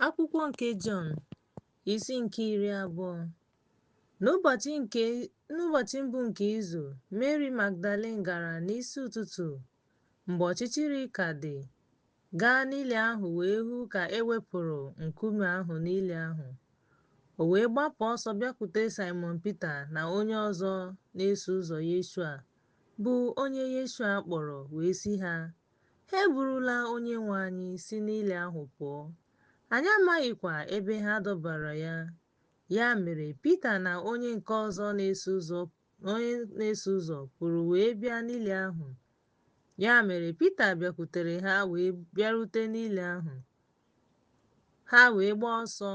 Akwụkwọ nke Jọn isi nke 20. N'ụbọchị mbụ nke izu, Mary Magdalene gara n'isi ụtụtụ mgbe ọchịchịrị ka dị, gaa n'ili ahụ wee hụ ka e wepụrụ nkume ahụ n'ili ahụ. O wee gbapụ ọsọ bịakwute Simon Peter na onye ọzọ na-eso ụzọ Yeshua, bụ onye Yeshua kpọrọ, wee sị ha, "Ha eburula Onyenwe anyị si n'ili ahụ pụọ. Anyị amaghịkwa ebe ha dọbara ya." Ya mere Pita na onye nke ọzọ na-eso ụzọ pụrụ wee bịa n'ili ahụ. Ya mere Pita bịakwutere ha wee bịarute n'ili ahụ. Ha wee gbaa ọsọ.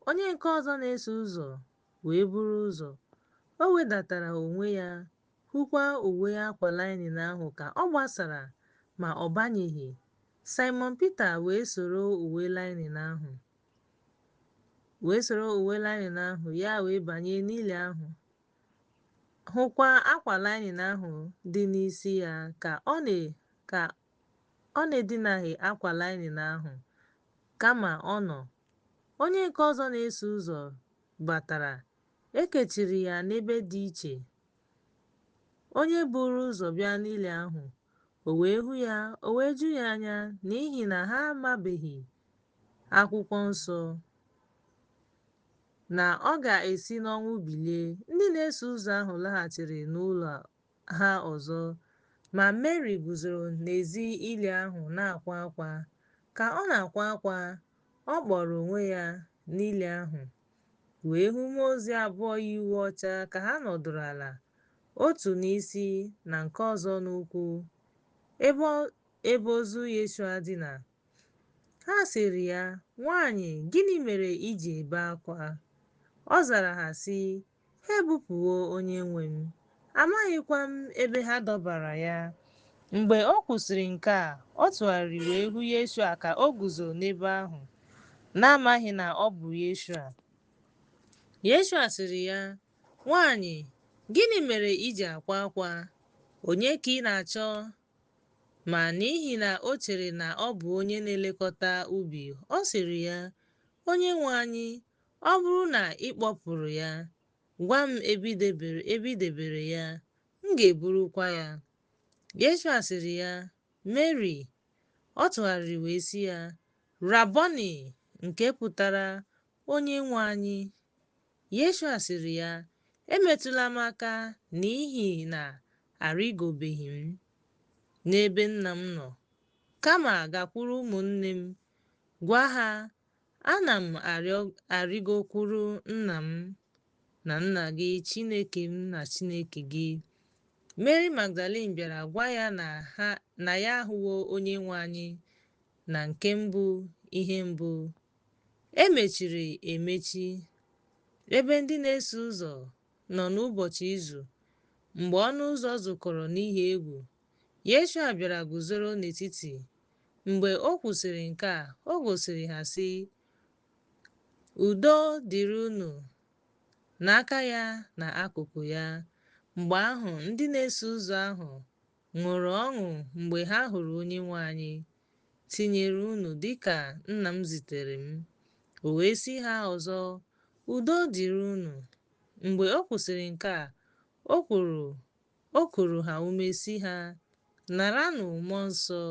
Onye nke ọzọ na-eso ụzọ wee buru ụzọ. O wedatara onwe ya, hụkwa uwe akwa linin ahụ ka ọ gbasara, ma ọ banyeghị. Simon Pita wee soro uwe linin ahụ, ya wee banye n'ili ahụ, hụkwa akwa linin ahụ dị n'isi ya ka ọ na-edinaghị akwa linin ahụ, kama ọ nọ. Onye nke ọzọ na-eso ụzọ batara, ekechiri ya n'ebe dị iche. Onye buru ụzọ bịa n'ili ahụ, o wee hụ ya, o wee ju ya anya, n'ihi na ha amabeghị akwụkwọ nsọ na ọ ga-esi n'ọnwụ bilie. Ndị na-eso ụzọ ahụ laghachiri n'ụlọ ha ọzọ, ma Mary guzoro n'ezi ili ahụ na-akwa akwa. Ka ọ na-akwa akwa, ọ kpọrọ onwe ya n'ili ahụ, wee hụ mmụọ ozi abụọ yi uwe ọcha ka ha nọdụrụ ala, otu n'isi na nke ọzọ n'ụkwụ, ebe ozu Yeshua dina. Ha sịrị ya, "Nwaanyị, gịnị mere i ji ebe akwa?" Ọ zara ha sị, "Ha ebupụwo Onyenwe m. Amaghịkwa m ebe ha dọbara ya." Mgbe o kwusịrị nke a, ọ tụgharịrị wee hụ Yeshua ka o guzo n'ebe ahụ, na-amaghị na ọ bụ Yeshua. Yeshua sịrị ya, "Nwaanyị, gịnị mere i ji akwa akwa? Onye ka ị na-achọ?" Ma n'ihi na o chere na ọ bụ onye na-elekọta ubi, ọ sịrị ya, "Onyenwe anyị, ọ bụrụ na ị kpọpụrụ ya, gwa m ebe i debere ya, m ga-eburukwa ya." Yeshua sịrị ya, "Mary." Ọ tụgharịrị wee sị ya, "Raboni," nke pụtara Onyenwe anyị. Yeshua sịrị ya, "Emetụla m aka, n'ihi na arịgobeghị m n'ebe nna m nọ. Kama gakwuru ụmụnne m, gwa ha, ana m arịgokwuru nna m na nna gị, Chineke m na Chineke gị." Mary Magdalene bịara gwa ya na ya ahụwo Onyenwe anyị na nke mbụ ihe mbụ. E mechiri emechi. Ebe ndị na-eso ụzọ nọ n'ụbọchị izu, mgbe ọnụ ụzọ zukọrọ n'ihi egwu, Yeshua bịara guzoro n'etiti. Mgbe o kwusịrị nke a, o gosiri ha sị, "Udo dịrị unu." N'aka ya na akụkụ ya. Mgbe ahụ ndị na-eso ụzọ ahụ ṅụrụ ọṅụ mgbe ha hụrụ Onyenwe anyị. "Tinyere unu dịka nna m zitere m." O wee sị ha ọzọ, "Udo dịrị unu." Mgbe o kwusịrị nke a, o kuru ha ume sị ha, "Naranụ Mmụọ Nsọ.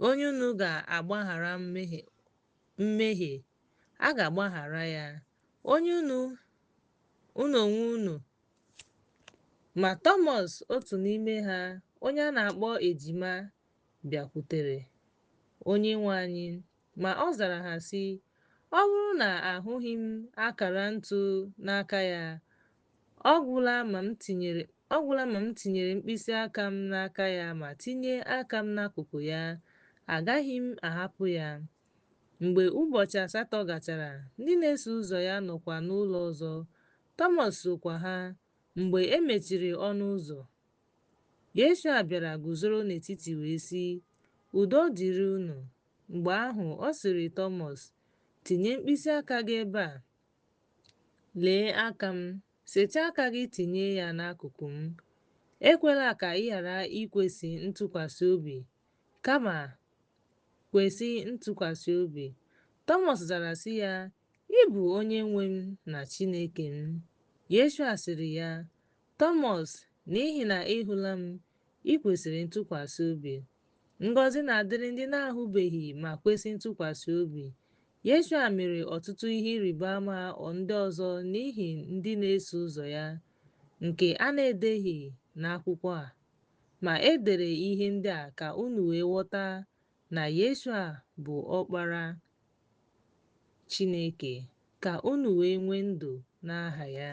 Onye unu ga-agbaghara mmehie, a ga-agbaghara ya. Onye unu onwe unu." Ma Tọmọs, otu n'ime ha, onye a na-akpọ Ejima, bịakwutere Onyenwe anyị. Ma ọ zara ha sị, "Ọ bụrụ na ahụghị m akara ntụ n'aka ya, ọ gwụla ma m tinyere mkpịsị aka m n'aka ya, ma tinye aka m n'akụkụ ya, agaghị m ahapụ ya." Mgbe ụbọchị 8 gachara, ndị na-eso ụzọ ya nọkwa n'ụlọ ọzọ. Tọmọs sokwa ha. Mgbe e mechiri ọnụ ụzọ, Yeshua bịara guzoro n'etiti wee sị, "Udo dịrị unu." Mgbe ahụ ọ sịrị Tọmọs, "Tinye mkpịsị aka gị ebe a. Lee aka m. Setị aka gị tinye ya n'akụkụ m. Ekwela ka ị ghara ikwesị ntụkwasị obi, kama kwesị ntụkwasị obi." Tọmọs zara sị ya, ị bụ onye nwe m na Chineke m. Yeshua sịrị ya, Tọmọs, n'ihi na ị hụla m, ị kwesịrị ntụkwasị obi. Ngọzi na-adịrị ndị na-ahụbeghị ma kwesị ntụkwasị obi. Yeshua mere ọtụtụ ihe ịrịba ama ndị ọzọ n'ihi ndị na-eso ụzọ ya, nke a na-edeghị n'akwụkwọ a. Ma e dere ihe ndị a ka unu wee ghọta na Yeshua bụ Ọkpara Chineke, ka unu wee nwee ndụ n'aha ya.